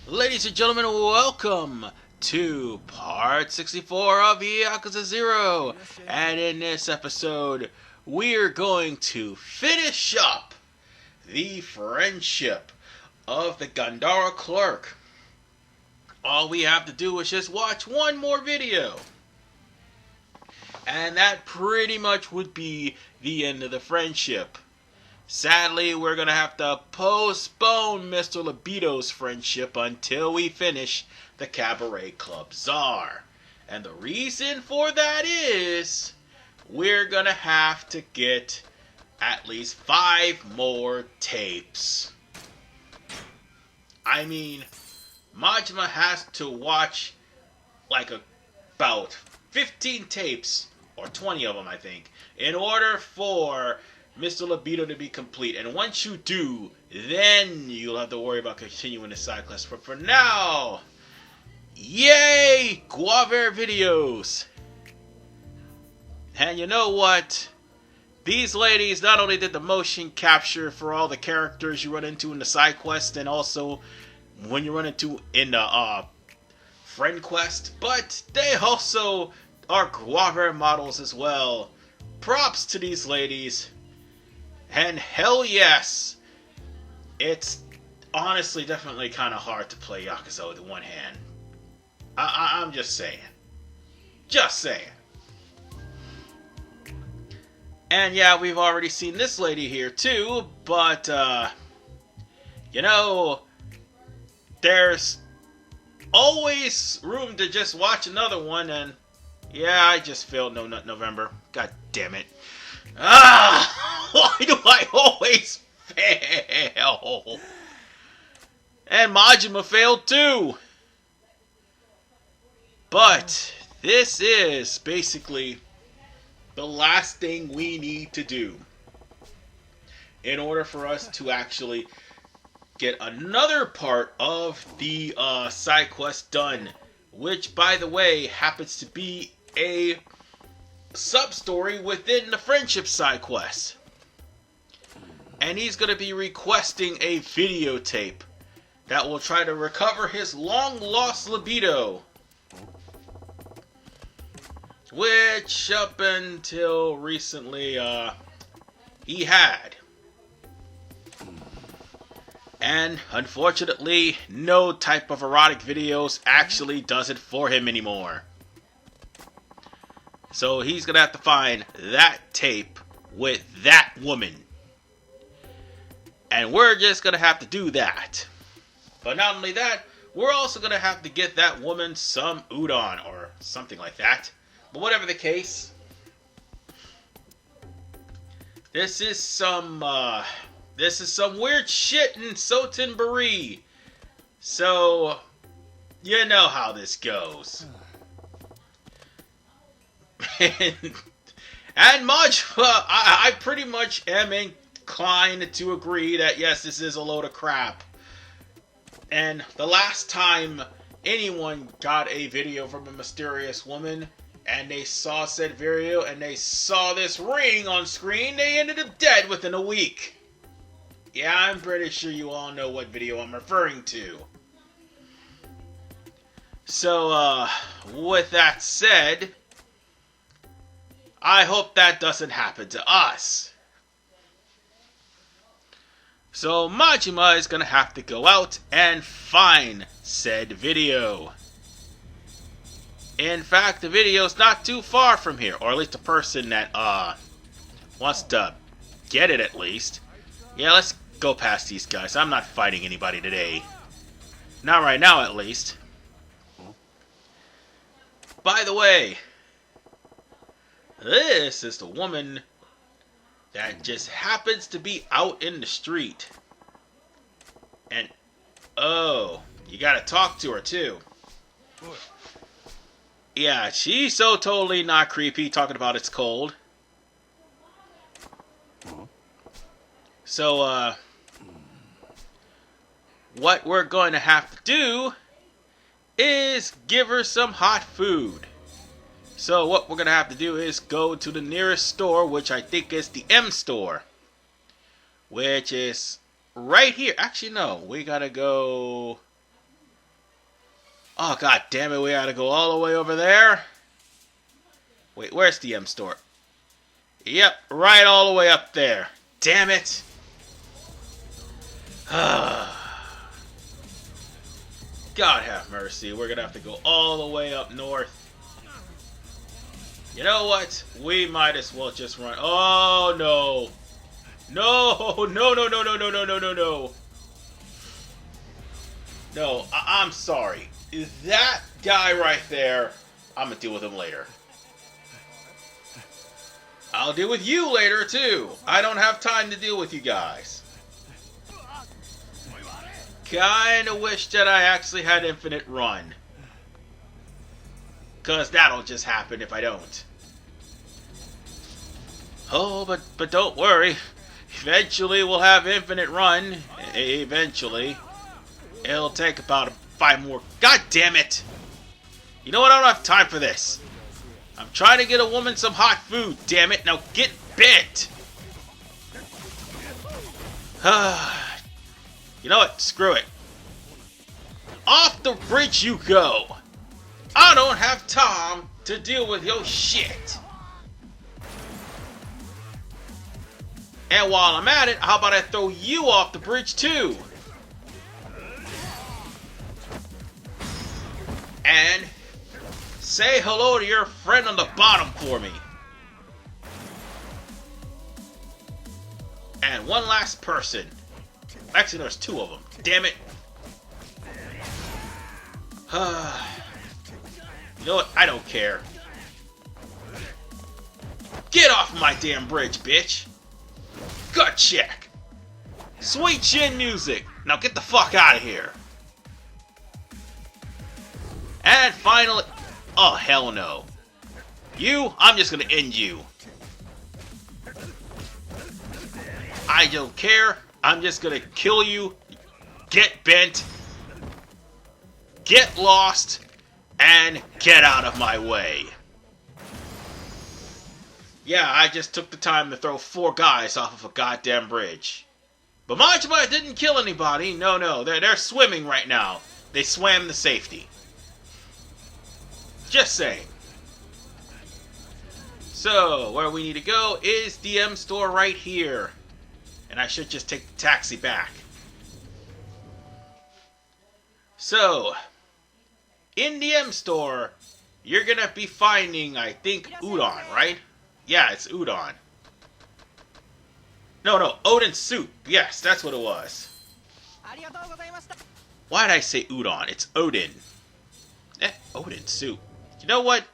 Ladies and gentlemen, welcome to part 64 of Yakuza 0. And in this episode, we're going to finish up the friendship of the Gandara clerk. All we have to do is just watch one more video. And that pretty much would be the end of the friendship. Sadly, we're going to have to postpone Mr. Libido's friendship until we finish the Cabaret Club Czar. And the reason for that is we're going to have to get at least 5 more tapes. I mean, Majima has to watch like about 15 tapes, or 20 of them I think, in order for Mr. Libido to be complete. And once you do, then you'll have to worry about continuing the side quest. But for now, yay! Guaver videos! And you know what? These ladies not only did the motion capture for all the characters you run into in the side quest, and also when you run into in the friend quest, but they also are Guaver models as well. Props to these ladies. And hell yes, it's honestly definitely kind of hard to play Yakuza with one hand. I'm just saying. Just saying. And yeah, we've already seen this lady here too, but, you know, there's always room to just watch another one, and yeah, I just failed No Nut November. God damn it. Why do I always fail? And Majima failed too. But this is basically the last thing we need to do in order for us to actually get another part of the side quest done, which, by the way, happens to be a sub-story within the friendship side quest. And he's going to be requesting a videotape that will try to recover his long-lost libido, which up until recently he had. And unfortunately, no type of erotic videos actually does it for him anymore. So he's going to have to find that tape with that woman. And we're just going to have to do that. But not only that, we're also going to have to get that woman some udon or something like that. But whatever the case, this is some weird shit in Sotenbori. So, you know how this goes. And Majima, I pretty much am inclined to agree that yes, this is a load of crap. And the last time anyone got a video from a mysterious woman, and they saw said video, and they saw this ring on screen, they ended up dead within a week. Yeah, I'm pretty sure you all know what video I'm referring to. So, with that said, I hope that doesn't happen to us. So Majima is going to have to go out and find said video. In fact, the video's not too far from here, or at least the person that wants to get it at least. Yeah, let's go past these guys. I'm not fighting anybody today. Not right now, at least. By the way, this is the woman that just happens to be out in the street. And, oh, you gotta talk to her too. Yeah, she's so totally not creepy, talking about it's cold. So, what we're going to have to do is give her some hot food. So what we're going to have to do is go to the nearest store, which I think is the M store, which is right here. Actually, no, we got to go Oh, god damn it, we gotta go all the way over there. Wait, where's the M store? Yep, right all the way up there. Damn it. God have mercy. We're gonna have to go all the way up north. You know what? We might as well just run. Oh, no. No, no, no, no, no, no, no, no, no, no. No, I'm sorry. That guy right there, I'm gonna deal with him later. I'll deal with you later, too. I don't have time to deal with you guys. Kinda wish that I actually had infinite run. Because that'll just happen if I don't. Oh, but don't worry. Eventually we'll have infinite run. Eventually. It'll take about 5 more. God damn it! You know what? I don't have time for this. I'm trying to get a woman some hot food, damn it. Now get bent! You know what? Screw it. Off the bridge you go! I don't have time to deal with your shit! And while I'm at it, how about I throw you off the bridge too? And say hello to your friend on the bottom for me. And one last person. Actually, there's 2 of them. Damn it. You know what? I don't care. Get off my damn bridge, bitch. Gut check. Sweet chin music. Now get the fuck out of here. And finally... Oh, hell no. You, I'm just gonna end you. I don't care. I'm just gonna kill you. Get bent. Get lost. And get out of my way. Yeah, I just took the time to throw 4 guys off of a goddamn bridge. But Majima didn't kill anybody. No, they're swimming right now. They swam to safety. Just saying. So, where we need to go is the M store right here. And I should just take the taxi back. So, in the M store, you're gonna be finding, I think, udon, right? Yeah, it's udon. No, Odin soup. Yes, that's what it was. Why did I say udon? It's Odin. Odin soup. You know what?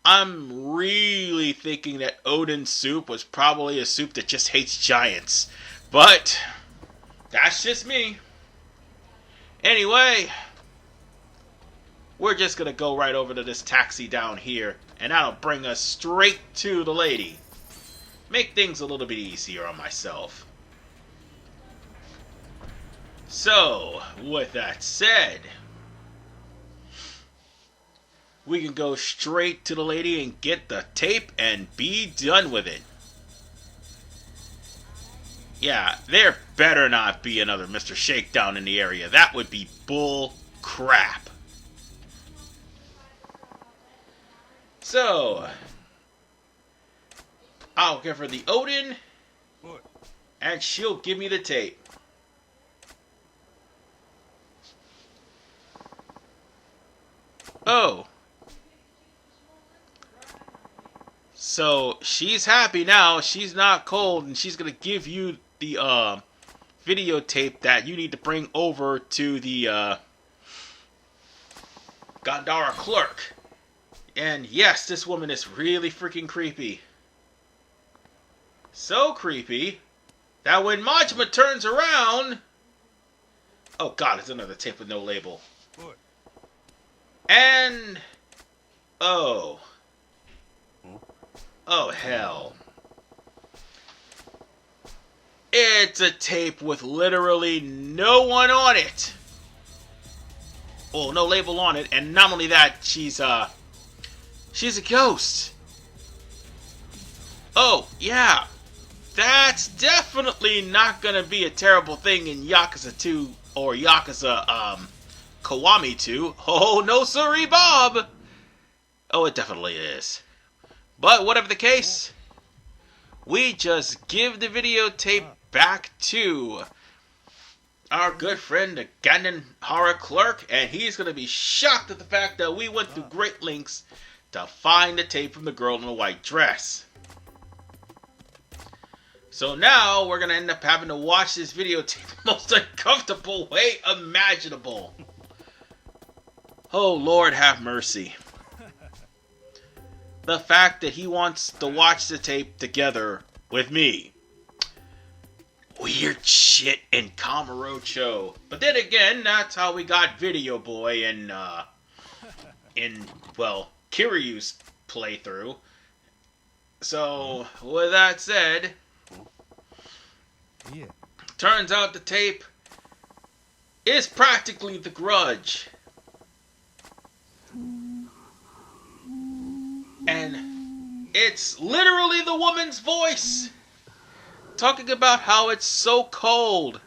I'm really thinking that Odin soup was probably a soup that just hates giants. But, that's just me. Anyway, we're just gonna go right over to this taxi down here, and that'll bring us straight to the lady. Make things a little bit easier on myself. So, with that said, we can go straight to the lady and get the tape and be done with it. Yeah, there better not be another Mr. Shakedown in the area. That would be bull crap. So, I'll give her the Odin, and she'll give me the tape. Oh. So, she's happy now. She's not cold, and she's going to give you the videotape that you need to bring over to the Gandhara clerk. And yes, this woman is really freaking creepy. So creepy that when Majima turns around... Oh god, it's another tape with no label. And... Oh. Oh hell. It's a tape with literally no one on it. Well, no label on it, and not only that, she's a ghost. Oh, yeah. That's definitely not gonna be a terrible thing in Yakuza 2 or Yakuza Kiwami to. Oh, no siree, Bob! Oh, it definitely is. But whatever the case, we just give the videotape back to our good friend, the Gandahara clerk, and he's going to be shocked at the fact that we went through great lengths to find the tape from the girl in the white dress. So now we're going to end up having to watch this videotape the most uncomfortable way imaginable. Oh, Lord have mercy. The fact that he wants to watch the tape together with me. Weird shit in Kamurocho. But then again, that's how we got Video Boy in Kiryu's playthrough. So, with that said, turns out the tape is practically The Grudge. And it's literally the woman's voice talking about how it's so cold.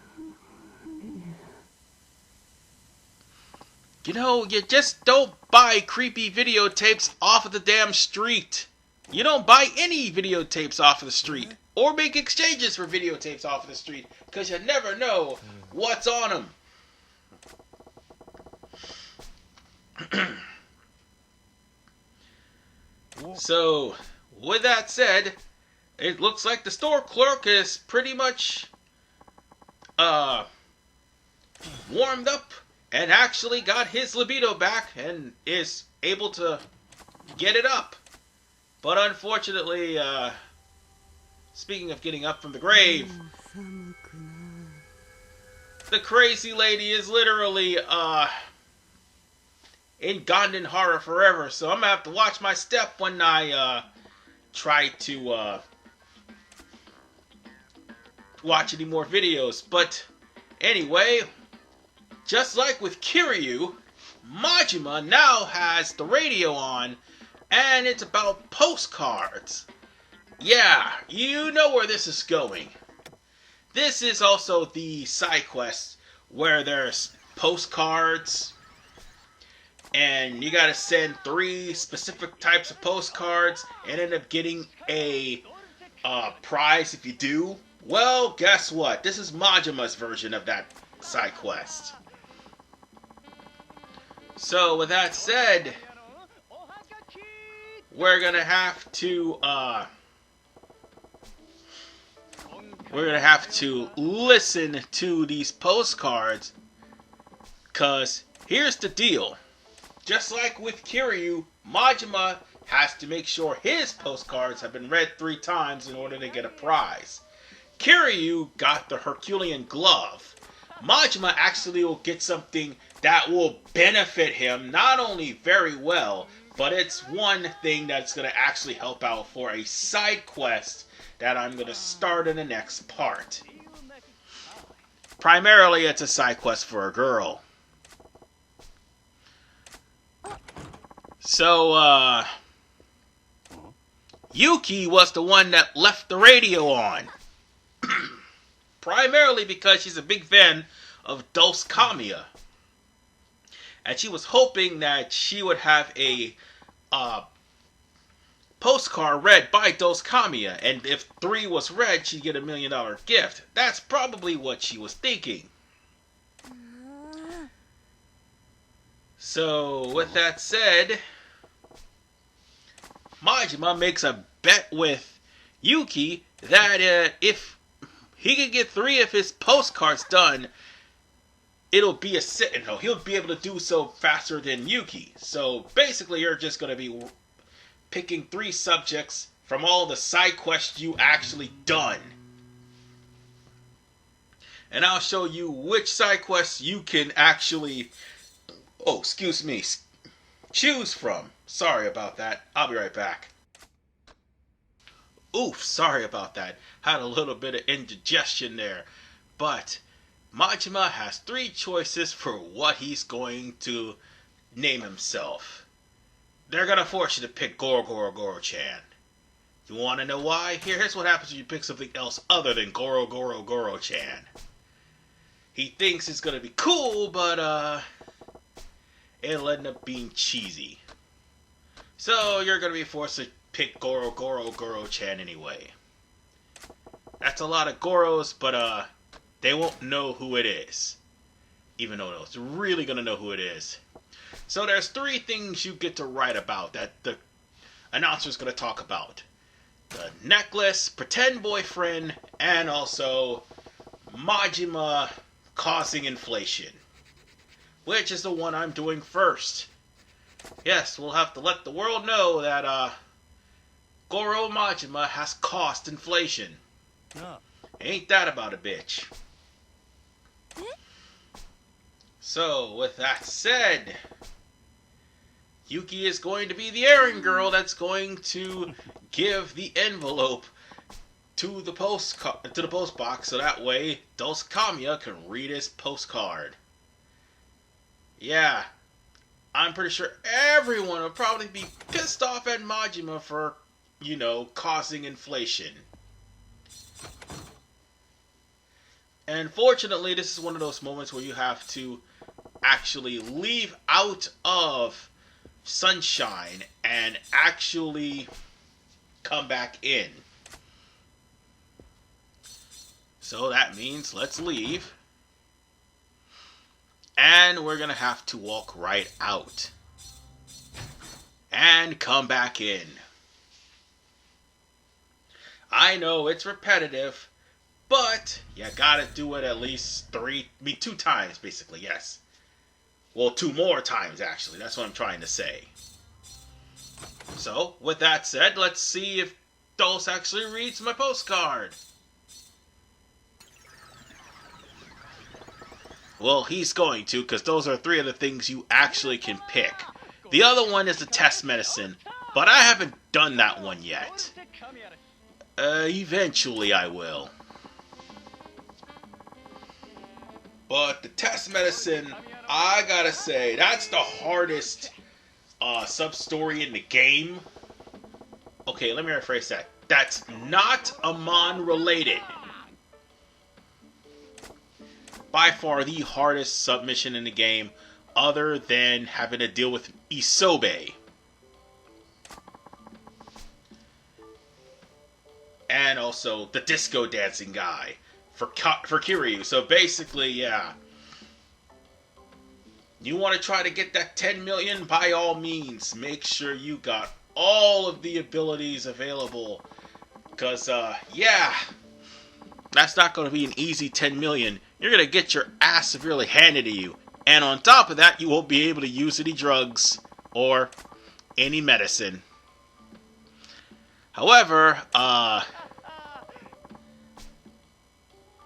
You know, you just don't buy creepy videotapes off of the damn street. You don't buy any videotapes off of the street. Or make exchanges for videotapes off of the street. Because you never know what's on them. So, with that said, it looks like the store clerk is pretty much warmed up and actually got his libido back and is able to get it up. But unfortunately, speaking of getting up from the grave, the crazy lady is literally in Gandahara forever, so I'm gonna have to watch my step when I try to watch any more videos. But anyway, just like with Kiryu, Majima now has the radio on, and it's about postcards. Yeah, you know where this is going. This is also the side quest where there's postcards, and you gotta send 3 specific types of postcards and end up getting a prize if you do. Well, guess what? This is Majima's version of that side quest. So, with that said, we're gonna have to listen to these postcards, cause here's the deal. Just like with Kiryu, Majima has to make sure his postcards have been read 3 times in order to get a prize. Kiryu got the Herculean glove. Majima actually will get something that will benefit him not only very well, but it's one thing that's going to actually help out for a side quest that I'm going to start in the next part. Primarily, it's a side quest for a girl. So, Yuki was the one that left the radio on. Primarily because she's a big fan of Dos Kamiya. And she was hoping that she would have a postcard read by Dos Kamiya. And if 3 was read, she'd get $1 million gift. That's probably what she was thinking. So, with that said, Majima makes a bet with Yuki that if he can get 3 of his postcards done, it'll be a sit-in. He'll be able to do so faster than Yuki. So basically, you're just going to be picking 3 subjects from all the side quests you actually done. And I'll show you which side quests you can actually, choose from. Sorry about that. I'll be right back. Oof, sorry about that. Had a little bit of indigestion there. But Majima has 3 choices for what he's going to name himself. They're going to force you to pick Goro Goro Goro-chan. You want to know why? Here's what happens when you pick something else other than Goro Goro Goro-chan. He thinks it's going to be cool, but it'll end up being cheesy. So you're going to be forced to pick Goro-Chan anyway. That's a lot of Goros, but they won't know who it is. Even though it's really going to know who it is. So there's 3 things you get to write about that the announcer's going to talk about. The necklace, pretend boyfriend, and also Majima causing inflation. Which is the one I'm doing first. Yes, we'll have to let the world know that Goro Majima has caused inflation. Ain't that about a bitch? So, with that said, Yuki is going to be the errand girl that's going to give the envelope to the post box, so that way Dos Kamiya can read his postcard. Yeah, I'm pretty sure everyone will probably be pissed off at Majima for, causing inflation. And fortunately, this is one of those moments where you have to actually leave out of sunshine and actually come back in. So that means let's leave. And we're going to have to walk right out. And come back in. I know it's repetitive, but you gotta do it at least 2 times, basically, yes. Well, 2 more times, actually. That's what I'm trying to say. So, with that said, let's see if Dos actually reads my postcard. Well, he's going to, because those are 3 of the things you actually can pick. The other one is the test medicine, but I haven't done that one yet. Eventually I will. But the test medicine, I gotta say, that's the hardest sub-story in the game. Okay, let me rephrase that. That's not Amon related. By far the hardest submission in the game, other than having to deal with Isobe. And also the disco dancing guy for Kiryu. So basically, yeah. You want to try to get that 10 million? By all means, make sure you got all of the abilities available. Because, yeah, that's not going to be an easy 10 million. You're going to get your ass severely handed to you. And on top of that, you won't be able to use any drugs or any medicine. However,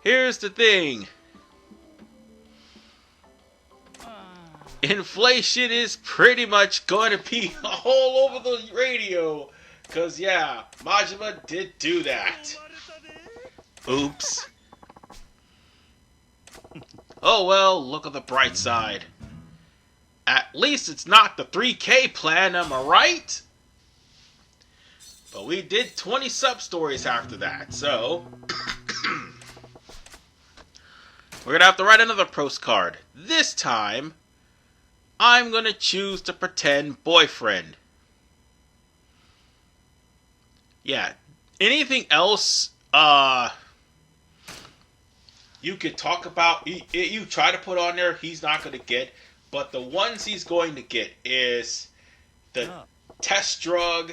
here's the thing. Inflation is pretty much going to be all over the radio. Because, yeah, Majima did do that. Oops. Oh well, look at the bright side. At least it's not the 3K plan, am I right? But we did 20 sub-stories after that, so... we're gonna have to write another postcard. This time, I'm gonna choose to pretend boyfriend. Yeah, anything else, you could talk about, you try to put on there, he's not going to get. But the ones he's going to get is the test drug,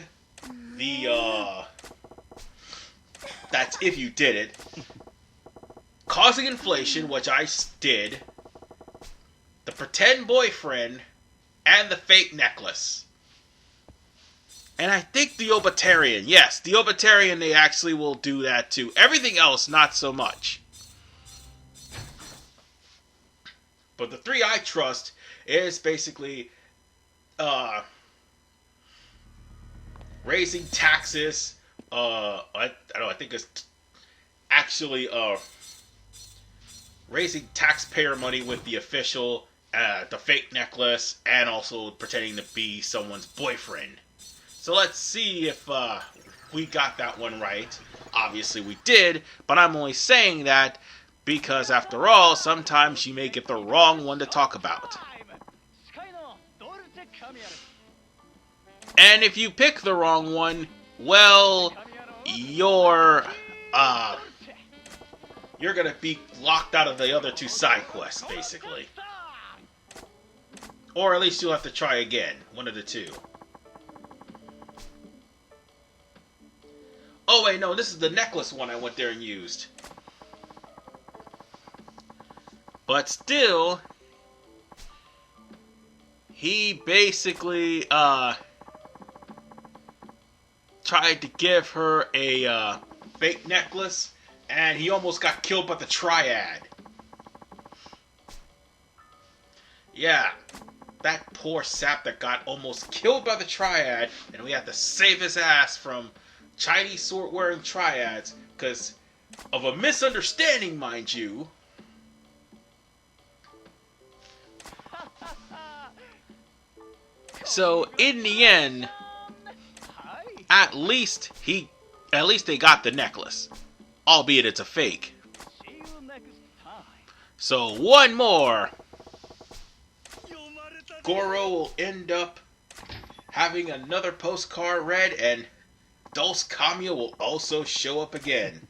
the, that's if you did it, causing inflation, which I did, the pretend boyfriend, and the fake necklace. And I think the Obitarian, yes, the Obitarian, they actually will do that too. Everything else, not so much. But the 3 I trust is basically raising taxes. I think it's actually raising taxpayer money with the official, the fake necklace, and also pretending to be someone's boyfriend. So let's see if we got that one right. Obviously we did, but I'm only saying that because, after all, sometimes you may get the wrong one to talk about. And if you pick the wrong one, well, you're gonna be locked out of the other two side quests, basically. Or at least you'll have to try again, one of the two. Oh wait, no, this is the necklace one I went there and used. But still, he basically tried to give her a fake necklace, and he almost got killed by the triad. Yeah, that poor sap that got almost killed by the triad, and we had to save his ass from Chinese sword-wearing triads because of a misunderstanding, mind you. So in the end, at least they got the necklace, albeit it's a fake. So one more, Goro will end up having another postcard read, and Dulce Kamiya will also show up again.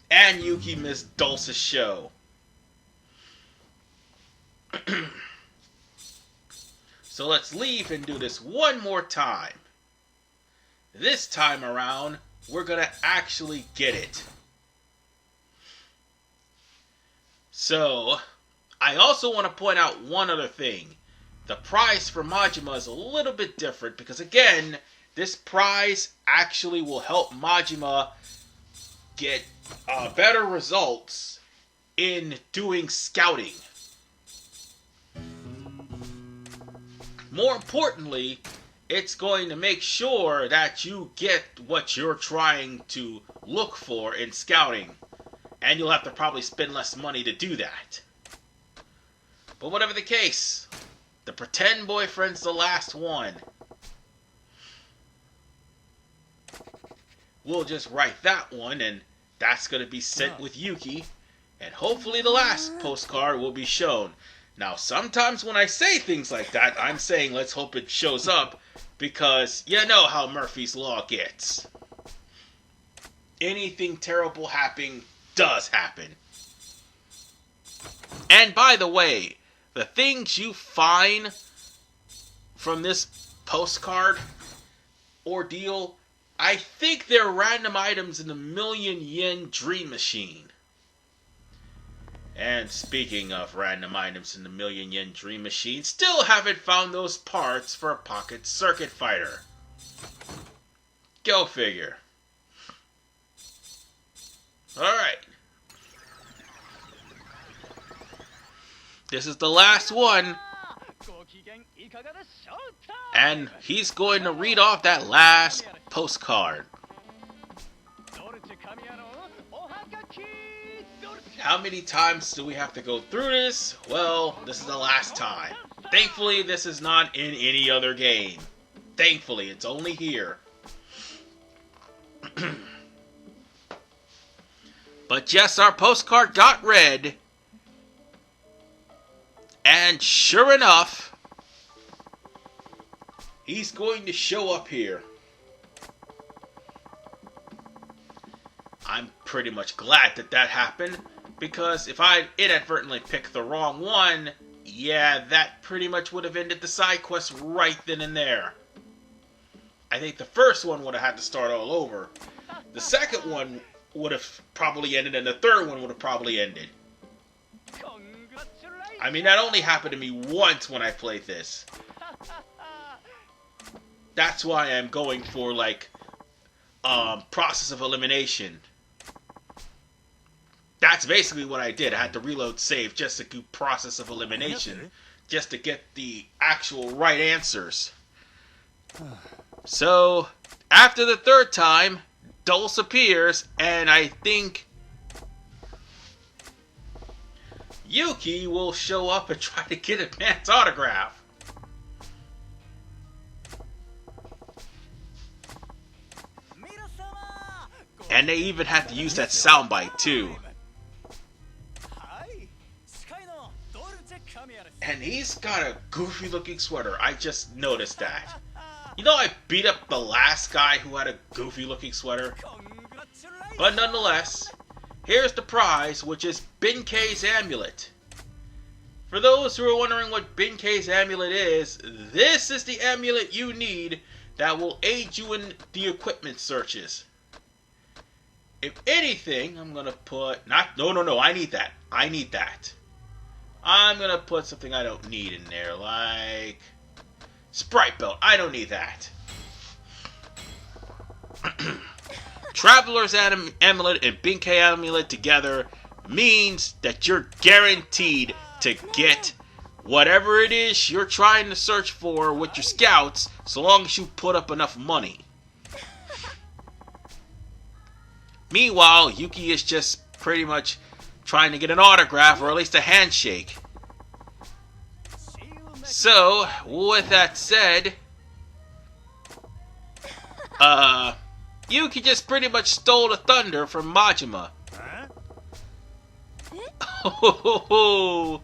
And Yuki missed Dulce's show. So let's leave and do this one more time. This time around, we're gonna actually get it. So, I also want to point out one other thing. The prize for Majima is a little bit different because, again, this prize actually will help Majima get better results in doing scouting. More importantly, it's going to make sure that you get what you're trying to look for in scouting. And you'll have to probably spend less money to do that. But whatever the case, the pretend boyfriend's the last one. We'll just write that one, and that's going to be sent with Yuki. And hopefully the last postcard will be shown. Now, sometimes when I say things like that, I'm saying let's hope it shows up, because you know how Murphy's Law gets. Anything terrible happening does happen. And by the way, the things you find from this postcard ordeal, I think they're random items in the million-yen dream machine. And speaking of random items in the million-yen dream machine, still haven't found those parts for a pocket circuit fighter. Go figure. Alright. This is the last one. And he's going to read off that last postcard. How many times do we have to go through this? Well, this is the last time. Thankfully, this is not in any other game. Thankfully, it's only here. But yes, our postcard got read. And sure enough, he's going to show up here. I'm pretty much glad that that happened, because if I inadvertently picked the wrong one, yeah, that pretty much would have ended the side quest right then and there. I think the first one would have had to start all over. The second one would have probably ended, and the third one would have probably ended. I mean, that only happened to me once when I played this. That's why I'm going for, like, process of elimination. That's basically what I did. I had to reload save just to do process of elimination, just to get the actual right answers. So, after the third time, Dulce appears, and I think Yuki will show up and try to get a man's autograph. And they even had to use that soundbite too. And he's got a goofy looking sweater. I just noticed that. You know, I beat up the last guy who had a goofy looking sweater. But nonetheless, here's the prize, which is Benkei's amulet. For those who are wondering what Benkei's amulet is, this is the amulet you need that will aid you in the equipment searches. If anything, I'm gonna put no, I need that. I'm gonna put something I don't need in there, like Sprite Belt. I don't need that. Traveler's Amulet and Benkei Amulet together means that you're guaranteed to get whatever it is you're trying to search for with your scouts, so long as you put up enough money. Meanwhile, Yuki is just pretty much trying to get an autograph or at least a handshake. So, with that said, Yuki just pretty much stole the thunder from Majima. Oh.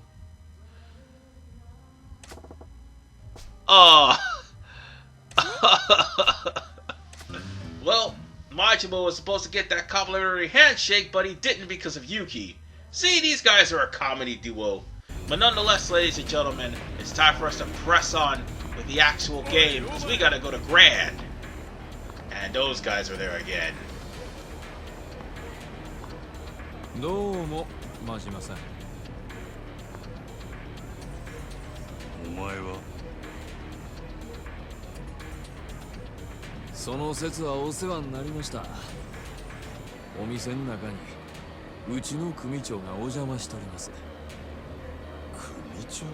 Well, Majima was supposed to get that complimentary handshake, but he didn't because of Yuki. See, these guys are a comedy duo. But nonetheless, ladies and gentlemen, it's time for us to press on with the actual game, because we gotta go to Grand. And those guys are there again. どうも、真島さん。お前はその説はお世話になりました。お店の中にうちの組長がお邪魔しております。組長？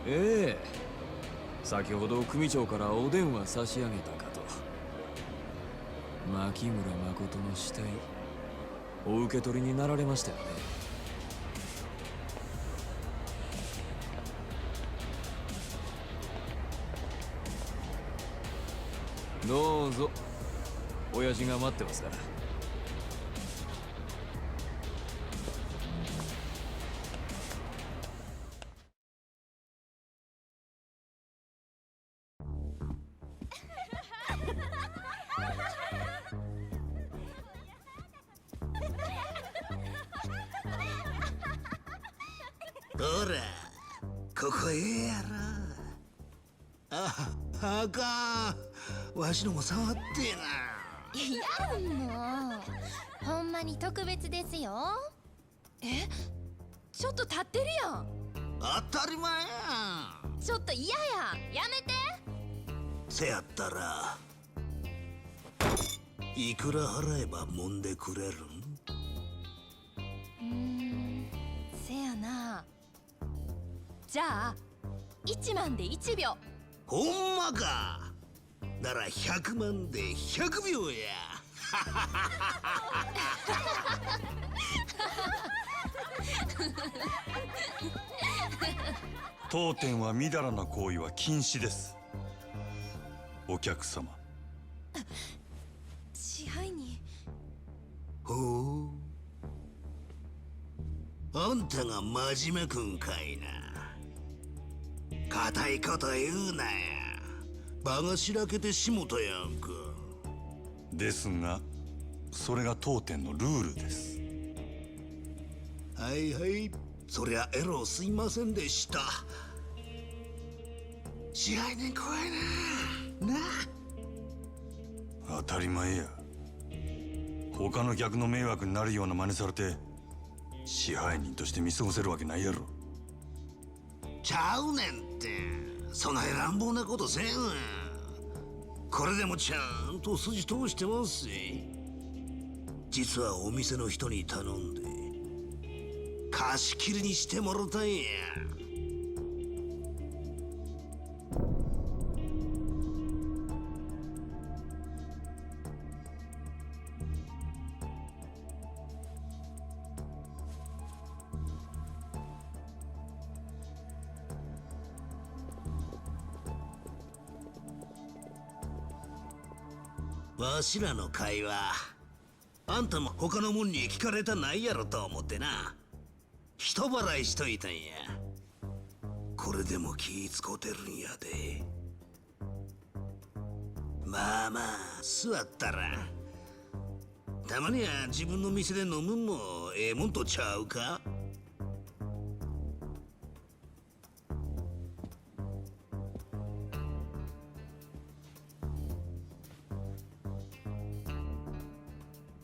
ええ。先ほど組長からお電話差し上げたかと。牧村誠の死体、お受け取りになられましたよね。どうぞ、親父が待ってますから。ほら、ここええやろ。あかん。わしのも触ってな。いやもう、ほんまに特別ですよ。え、ちょっと立ってるやん。当たり前やん。ちょっと嫌や。やめて。せやったらいくら払えば揉んでくれるん？せやな。じゃあ1万で1秒。ほんまか。なら100万で100秒や。当店はみだらな行為は禁止です。お客様。支配人。ほう。あんたが真面目くんかいな。固いこと言うなや。場がしらけてしもたやんか。ですが、それが当店のルールです。はいはい、そりゃエロすいませんでした。支配人怖いな。なあ。当たり前や。他の客の迷惑になるような真似されて、支配人として見過ごせるわけないやろ。ちゃうねんって。そない乱暴なことせんわ。これでもちゃんと筋通してますし。実はお店の人に頼んで貸し切りにしてもろたんや。わしらの会話、あんたも他のもんに聞かれたないやろと思ってな。人払いしといたんや。れでも気使うてるんやで。まあまあ座ったら。たまには自分の店で飲むんもええもんとちゃうか。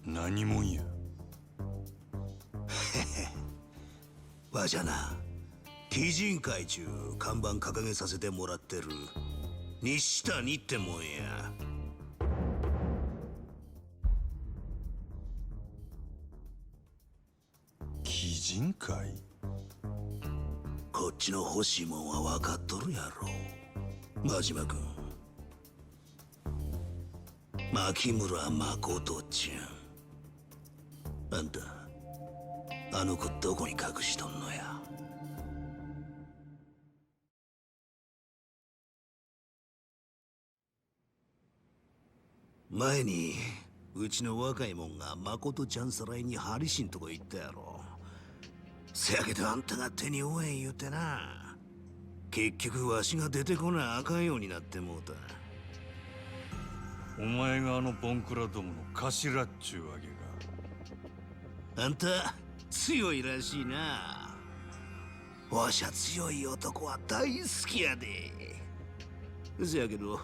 何もんや。わしゃな、鬼人会中看板掲げさせてもらってる西谷ってもんや。鬼人会？こっちの欲しいもんは分かっとるやろ、真島君。牧村誠ちゃん。あんた、あの子どこに隠しとんのや。前にうちの若いもんが誠ちゃんさらいにハリシンとこ行ったやろ。せやけどあんたが手に負えん言うてな、結局わしが出てこなあかんようになってもうた。お前があのボンクラどもの頭っちゅうわけか。あんた強いらしいな。わしゃ強い男は大好きやで。せやけど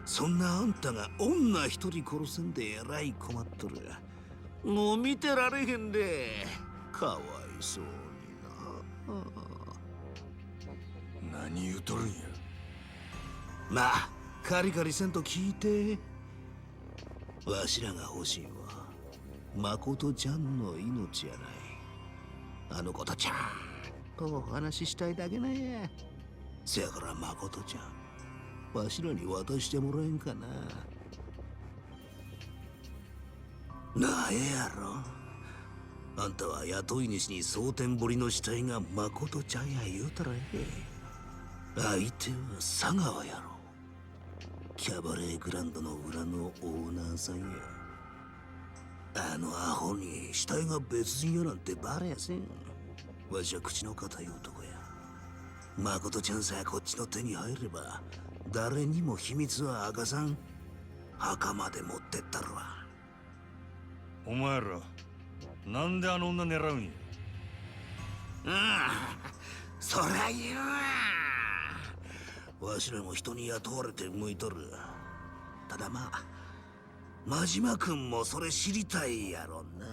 そんなあんたが女一人殺せんでえらい困っとる。もう見てられへんで。かわいそうにな。何言うとるんや。まあカリカリせんと聞いて。わしらが欲しいんは誠ちゃんの命やない。あの子とちゃんとお話ししたいだけなんや。せやから誠ちゃん、わしらに渡してもらえんかな。なあ、ええやろ。あんたは雇い主に蒼天堀の死体が誠ちゃんや言うたらええ。相手は佐川やろ。キャバレーグランドの裏のオーナーさんや。あのアホに死体が別人やなんてバレやせん。わしは口の堅い男や。誠ちゃんさえこっちの手に入れば誰にも秘密は明かさん。墓まで持ってったるわ。お前らなんであの女狙うんや。そりゃ言うわ。わしらも人に雇われて向いとる。ただまあ真島君もそれ知りたいやろな。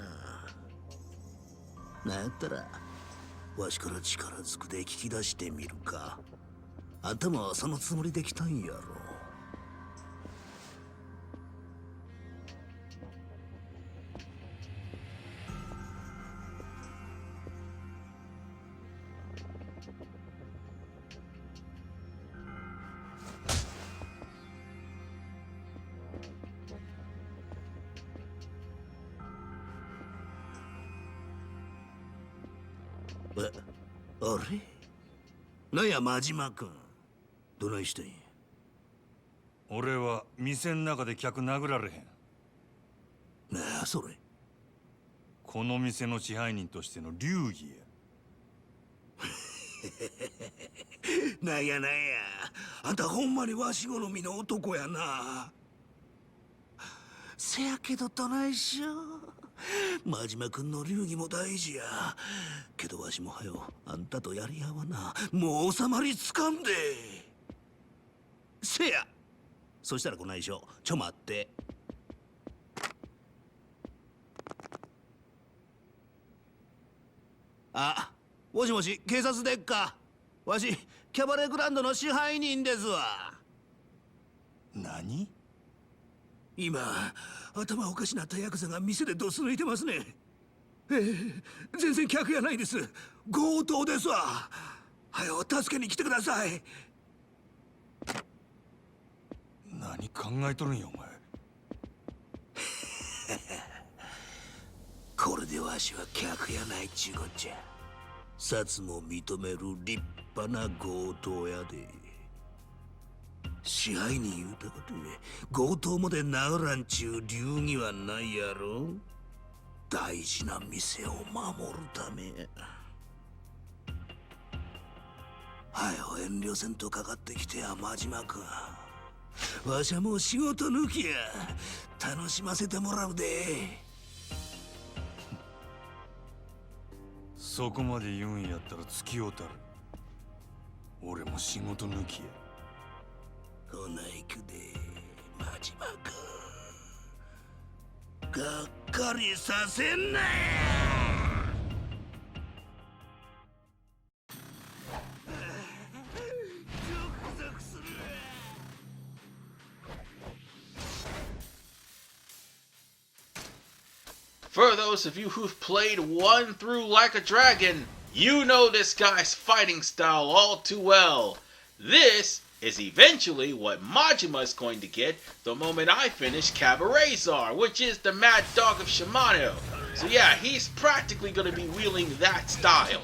なんやったらわしから力ずくで聞き出してみるか。あんたもそのつもりで来たんやろ。あれなんや真島君、どないしてんや。俺は店ん中で客殴られへん。なあそれ。この店の支配人としての流儀や。なんやなんや、あんたほんまにわし好みの男やな。せやけどどないしよう。真島君の流儀も大事やけど、わしもはよあんたとやり合わな。もう収まりつかんで。せや、そしたらこないしょ、ちょ待って。あ、もしもし、警察でっか。わしキャバレーグランドの支配人ですわ。何？今頭おかしなったヤクザが店でドス抜いてますね。全然客やないです。強盗ですわ。はよ助けに来てください。何考えとるんやお前。これでわしは客やないっちゅうこっちゃ。札も認める立派な強盗やで。支配人言うたことで強盗まで殴らんちゅう流儀はないやろ。大事な店を守るため。はよ遠慮せんとかかってきてや真島君。わしゃもう仕事抜きや。楽しませてもらうで。そこまで言うんやったら付き合うたる。俺も仕事抜きや。ほな行くで真島君。がっかりさせんなや。ゾクゾクする。For those of you who've played 1 through Like a Dragon, you know this guy's fighting style all too well. This is eventually what Majima is going to get the moment I finish Cabaret-Zar, which is the Mad Dog of Shimano. So yeah, he's practically going to be wielding that style.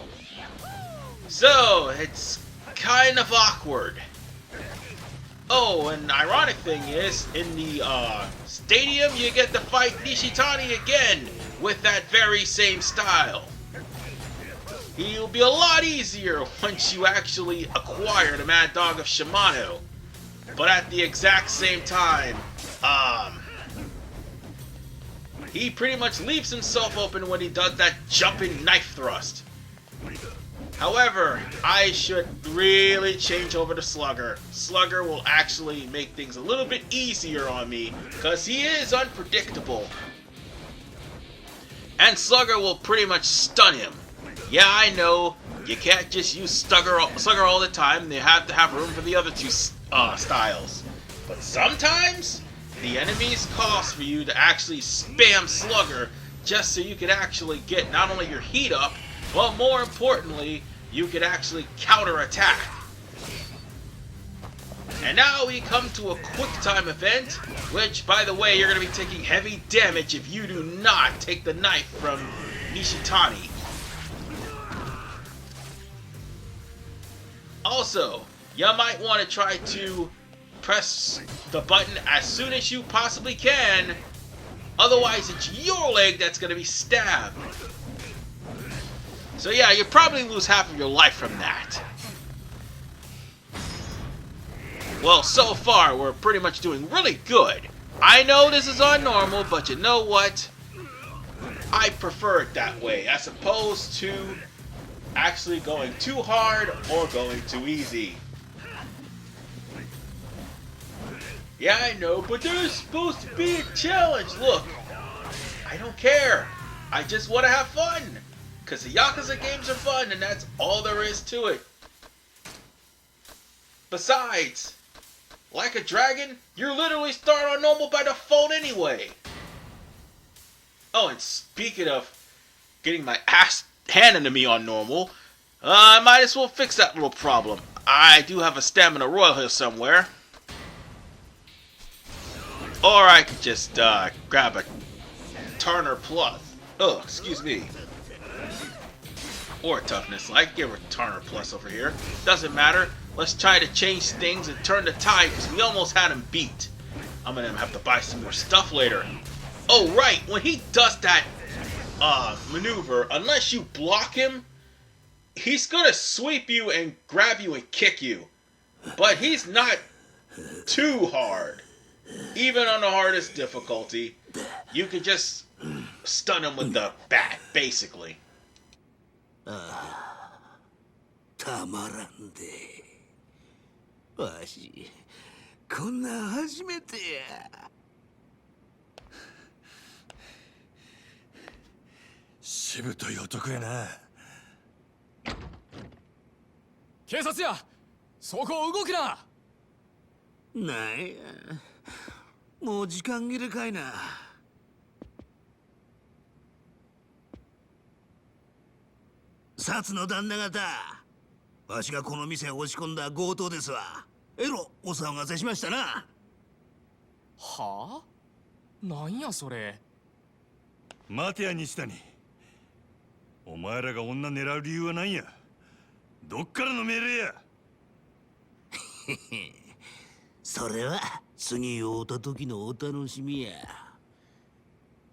So, it's kind of awkward. Oh, and ironic thing is, in the stadium, you get to fight Nishitani again with that very same style. He'll be a lot easier once you actually acquire the Mad Dog of Shimano. But at the exact same time, he pretty much leaves himself open when he does that jumping knife thrust. However, I should really change over to Slugger. Slugger will actually make things a little bit easier on me, because he is unpredictable. And Slugger will pretty much stun him. Yeah, I know, you can't just use Slugger all the time, they have to have room for the other two styles. But sometimes, the enemies cost for you to actually spam Slugger, just so you can actually get not only your heat up, but more importantly, you could actually counter-attack. And now we come to a quick time event, which, by the way, you're going to be taking heavy damage if you do not take the knife from Nishitani. Also, you might want to try to press the button as soon as you possibly can, otherwise it's your leg that's going to be stabbed. So yeah, you probably lose half of your life from that. Well, so far, we're pretty much doing really good. I know this is on normal, but you know what? I prefer it that way, as opposed to actually going too hard or going too easy. Yeah, I know, but there's supposed to be a challenge. Look, I don't care. I just want to have fun. Because the Yakuza games are fun, and that's all there is to it. Besides, Like a Dragon, you literally start on normal by default anyway. Oh, and speaking of getting my ass handed to me on normal, I might as well fix that little problem. I do have a stamina royal here somewhere. Or I could just grab a Turner Plus. Oh, excuse me. Or toughness. I can give her Turner Plus over here. Doesn't matter. Let's try to change things and turn the tide, because we almost had him beat. I'm gonna have to buy some more stuff later. Oh right, when he does that maneuver, unless you block him, he's gonna sweep you and grab you and kick you. But he's not too hard. Even on the hardest difficulty, you can just stun him with the bat, basically. たまらんで。わし、こんなん初めてや。しぶとい男やな。警察や、そこを動くな。なんや、もう時間切れかいな。薩の旦那方、わしがこの店へ押し込んだ強盗ですわ。えろお騒がせしましたな。はあ？なんやそれ。待てや西谷。お前らが女狙う理由は何や。どっからの命令や。それは次会うた時のお楽しみや。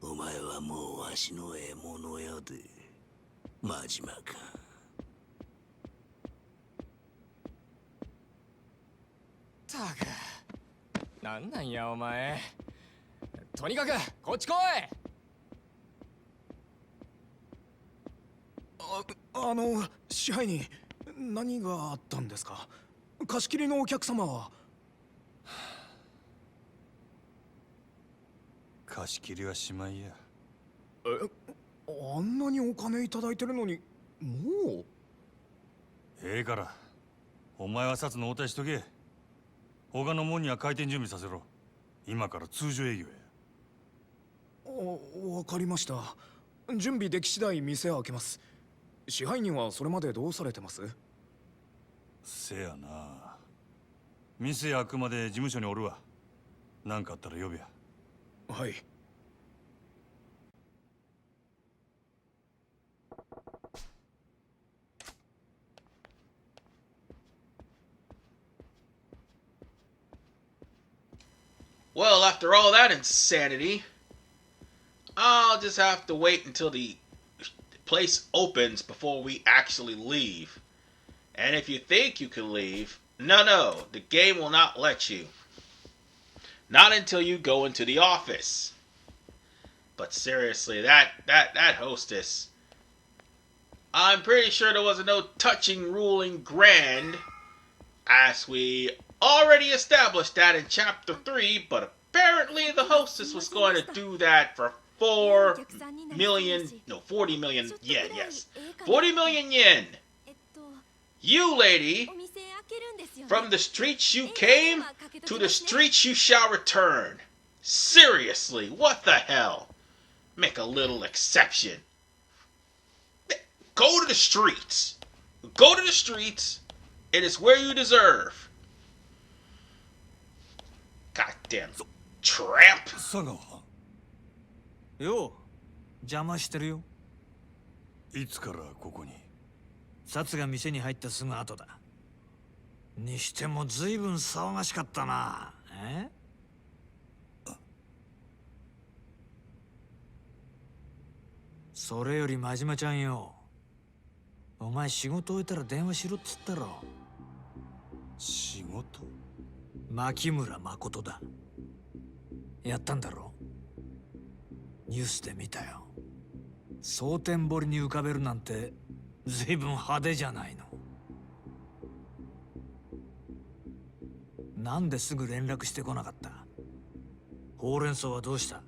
お前はもうわしの獲物やで。真島か。くなんなんやお前。とにかくこっち来い。支配人、何があったんですか？貸し切りのお客様は。貸し切りはしまいや。あんなにお金いただいてるのに、もう。ええから、お前は札の応対しとけ。他のもんには開店準備させろ。今から通常営業や。わかりました。準備でき次第店開けます。支配人はそれまでどうされてます？せやな。店開くまで事務所におるわ。何かあったら呼べや。はい。Well, after all that insanity, I'll just have to wait until the place opens before we actually leave. And if you think you can leave, no, the game will not let you. Not until you go into the office. But seriously, that hostess, I'm pretty sure there was no touching ruling grand, as we already established that in chapter 3, but apparently the hostess was going to do that for 40 million yen, yes. 40 million yen. You, lady, from the streets you came, to the streets you shall return. Seriously, what the hell? Make a little exception. Go to the streets. Go to the streets. It is where you deserve. Goddamn tramp. 佐川、よう、邪魔してるよ。いつからここに？札が店に入ったすぐ後だ。にしても随分騒がしかったな。それより真島ちゃんよ。お前仕事終えたら電話しろっつったろ。仕事？牧村誠だ。やったんだろ？ニュースで見たよ。蒼天堀に浮かべるなんて随分派手じゃないの。なんですぐ連絡してこなかった？ほうれん草はどうした？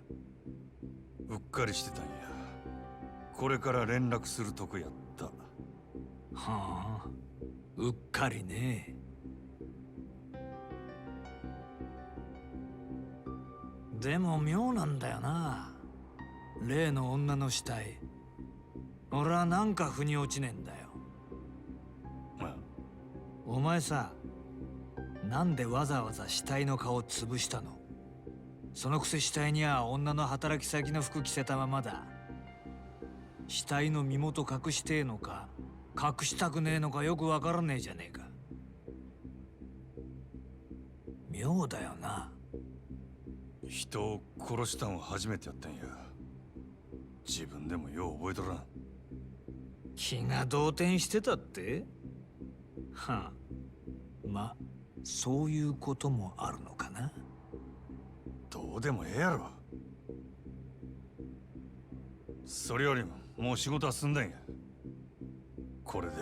うっかりしてたんや。これから連絡するとこやった。はあ、うっかりね。でも妙なんだよな。例の女の死体。俺はなんか腑に落ちねえんだよ。お前さ、なんでわざわざ死体の顔潰したの？そのくせ死体には女の働き先の服着せたままだ。死体の身元隠してえのか隠したくねえのかよくわからねえじゃねえか。妙だよな。人を殺したんは初めてやったんや。自分でもよう覚えとらん。気が動転してたって？はあ、ま、そういうこともあるのかな。どうでもええやろ。それよりももう仕事は済んだんや。これで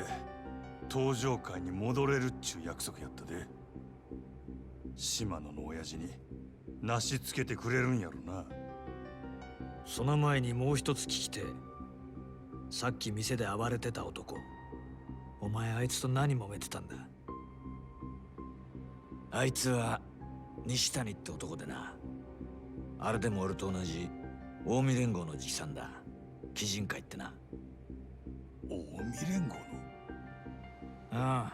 登場会に戻れるっちゅう約束やったで。島野の親父になしつけてくれるんやろな。その前にもう一つ聞きて。さっき店で暴れてた男、お前あいつと何揉めてたんだ？あいつは西谷って男でな。あれでも俺と同じ近江連合の直参だ。鬼人会ってな。近江連合の？ああ、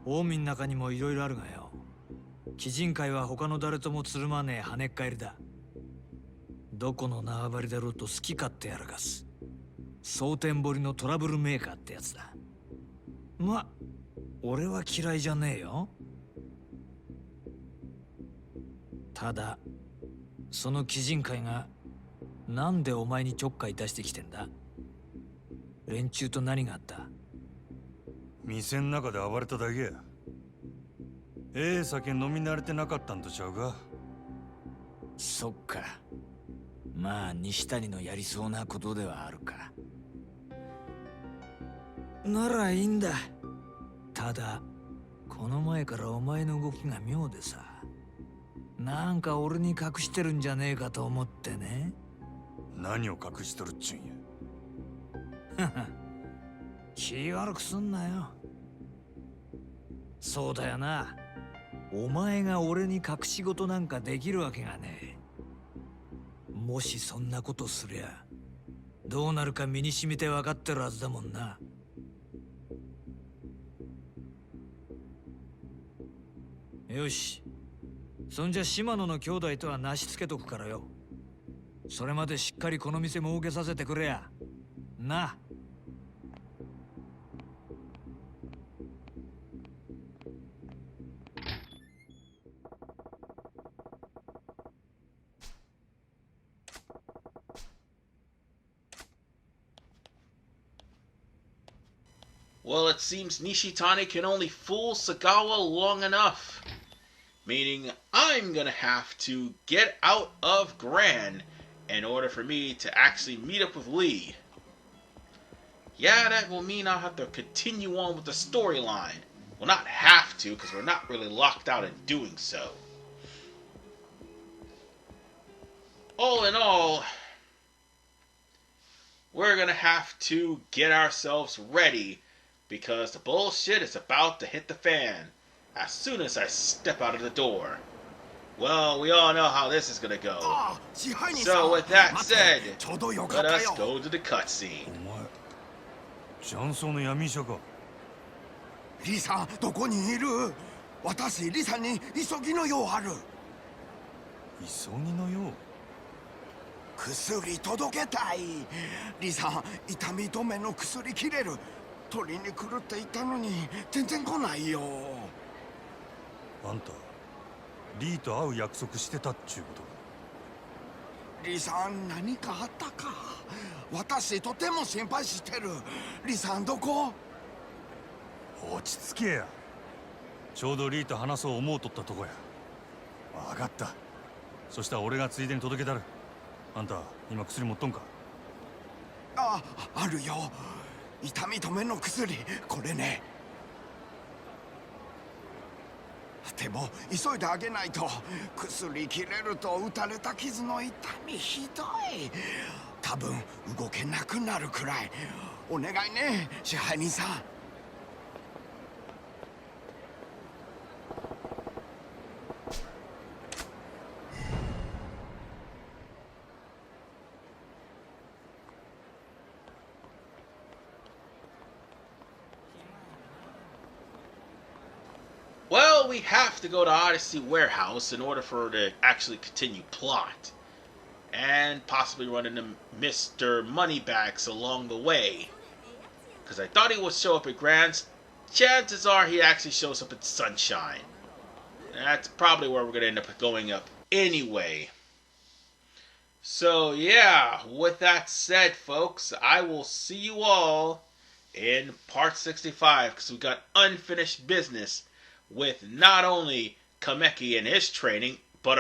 近江の中にもいろいろあるがよ。鬼人会は他の誰ともつるまねえ跳ねっ返りだ。どこの縄張りだろうと好き勝手やらかす。蒼天堀のトラブルメーカーってやつだ。ま、俺は嫌いじゃねえよ。ただ、その鬼人会がなんでお前にちょっかい出してきてんだ？連中と何があった？店ん中で暴れただけや。酒飲み慣れてなかったんとちゃうか。そっか。まあ西谷のやりそうなことではあるか。ならいいんだ。ただこの前からお前の動きが妙でさ、なんか俺に隠してるんじゃねえかと思ってね。何を隠しとるっちゅうんや。気悪くすんなよ。そうだよな。お前が俺に隠し事なんかできるわけがねえ。もしそんなことすりゃどうなるか身に染みて分かってるはずだもんな。よし、そんじゃ島野の兄弟とはなしつけとくからよ。それまでしっかりこの店儲けさせてくれやな。Well, it seems Nishitani can only fool Sagawa long enough. Meaning, I'm gonna have to get out of Gran in order for me to actually meet up with Lee. Yeah, that will mean I'll have to continue on with the storyline. Well, not have to, because we're not really locked out in doing so. All in all, we're gonna have to get ourselves ready, because the bullshit is about to hit the fan as soon as I step out of the door. Well, we all know how this is gonna go. So with that said, let us go to the cutscene. お前、雀荘の闇医者か。リさん、どこにいる？私、リさんに急ぎの用ある。急ぎのよう。薬届けたい。リさん、痛み止めの薬切れる。取りに来るって言ったのに全然来ないよ。あんたリーと会う約束してたっちゅうことか。リさん、何かあったか？私とても心配してる。リさん、どこ？落ち着けや。ちょうどリーと話そう思うとったとこや。分かった。そしたら俺がついでに届けたる。あんた今薬持っとんか？あるよ。痛み止めの薬、これね。でも急いであげないと。薬切れると打たれた傷の痛みひどい。多分動けなくなるくらい。お願いね、支配人さん。Well, we have to go to Odyssey Warehouse in order for her to actually continue plot. And possibly run into Mr. Moneybags along the way. Because I thought he would show up at Grand's. Chances are he actually shows up at Sunshine. That's probably where we're going to end up going up anyway. So yeah, with that said, folks, I will see you all in part 65. Because we've got unfinished business with not only Kameki and his training,